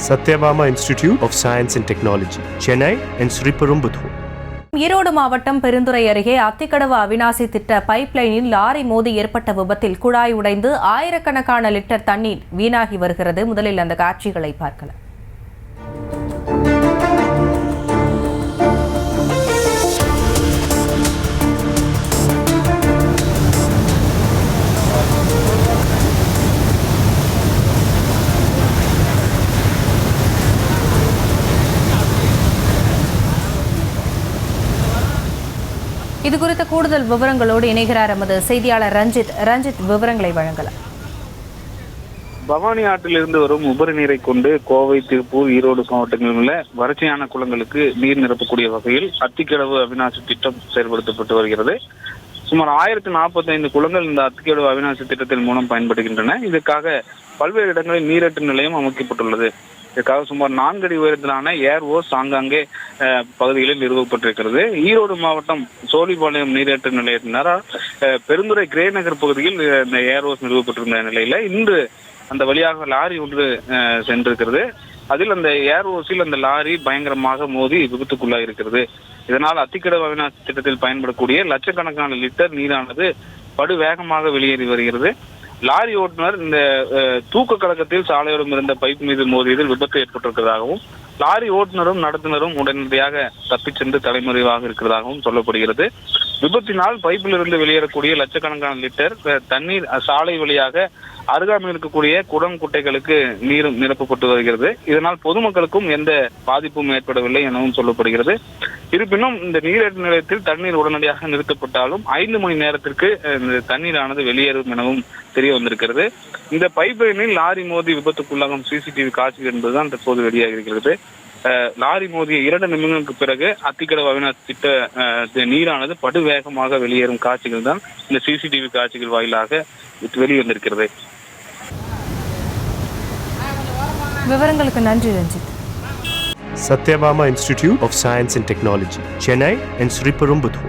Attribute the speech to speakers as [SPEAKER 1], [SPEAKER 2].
[SPEAKER 1] Satyabama Institute of Science and Technology, Chennai and Sriperumbudur.
[SPEAKER 2] Erode மாவட்டம் பெருந்துறை அருகே அத்திக்கடவு அவிநாசி திட்ட பைப்லைனில் லாரி மோதி ஏற்பட்ட விபத்தில் குழாய் உடைந்து ஆயிரக்கணக்கான லிட்டர் தண்ணீர் வீணாகி வருகிறது. முதலில் அந்த காட்சிகளை பார்க்கலாம். இது குறித்த கூடுதல் விவரங்களோடு இணைகிறார் எமது செய்தியாளர் ரஞ்சித் விவரங்களை வழங்கலாம்.
[SPEAKER 3] பவானி ஆற்றிலிருந்து வரும் உபரி நீரை கொண்டு கோவை, திருப்பூர், ஈரோடு மாவட்டங்களில் உள்ள வறட்சியான குளங்களுக்கு நீர் நிரப்பக்கூடிய வகையில் அத்திக்கடவு அவிநாசி திட்டம் செயல்படுத்தப்பட்டு வருகிறது. சுமார் 1045 குளங்கள் இந்த அத்திக்கடவு அவிநாசி திட்டத்தின் மூலம் பயன்படுகின்றன. இதற்காக பல்வேறு இடங்களில் நீரேற்று நிலையம் அமைக்கப்பட்டுள்ளது. இதற்காக சுமார் 4 அடி உயரத்திலான ஏர் ஓஸ் ஆங்காங்கே பகுதிகளில் நிறுவப்பட்டிருக்கிறது. ஈரோடு மாவட்டம் சோழிபாளையம் நீரேற்று நிலையத்தினால் பெருந்துறை கிரே நகர் பகுதியில் இந்த ஏர் ஓஸ் நிறுவப்பட்டிருந்த நிலையில இன்று அந்த வழியாக லாரி ஒன்று சென்றிருக்கிறது. அதில் அந்த ஏர் ஓஸில் அந்த லாரி பயங்கரமாக மோதி விபத்துக்குள்ளாக இருக்கிறது. இதனால் அத்திக்கடவு அவிநாசி திட்டத்தில் பயன்படக்கூடிய லட்சக்கணக்கான லிட்டர் நீரானது படு வேகமாக வெளியேறி வருகிறது. லாரி ஓட்டுநர் இந்த தூக்க கழகத்தில் சாலையோரம் இருந்த பைப் மீது மோதியதில் விபத்து ஏற்பட்டிருக்கிறதாகவும், லாரி ஓட்டுநரும் நடத்துனரும் உடனடியாக தப்பிச் சென்று தலைமறைவாக இருக்கிறதாகவும் சொல்லப்படுகிறது. விபத்தினால் பைப்பில் இருந்து வெளியேறக்கூடிய லட்சக்கணக்கான லிட்டர் தண்ணீர் சாலை வழியாக அருகாமையில் இருக்கக்கூடிய குடம் குட்டைகளுக்கு நீரும் நிரப்பப்பட்டு வருகிறது. இதனால் பொதுமக்களுக்கும் எந்த பாதிப்பும் ஏற்படவில்லை எனவும் சொல்லப்படுகிறது. இருப்பினும் இந்த நீரேற்று நிலையத்தில் தண்ணீர் உடனடியாக நிறுத்தப்பட்டாலும் 5 மணி நேரத்திற்கு இந்த தண்ணீரானது வெளியேறும் எனவும் தெரிய வந்திருக்கிறது. இந்த பைப்லைனில் லாரி மோதி விபத்துக்குள்ளாகும் சிசிடிவி காட்சி என்பதுதான் தற்போது வெளியாக இருக்கிறது. லாரி மோதிய 2 நிமிடங்களுக்கு பிறகு அத்திக்கடவு அவிநாசி திட்ட நீரானது படு வேகமாக வெளியேறும் காட்சிகள் தான் இந்த சிசிடிவி காட்சிகள் வாயிலாக வெளிவந்திருக்கிறது.
[SPEAKER 2] விவரங்களுக்கு நன்றி Ranjith.
[SPEAKER 1] Satyabama Institute of Science and Technology, Chennai and Sriperumbudur.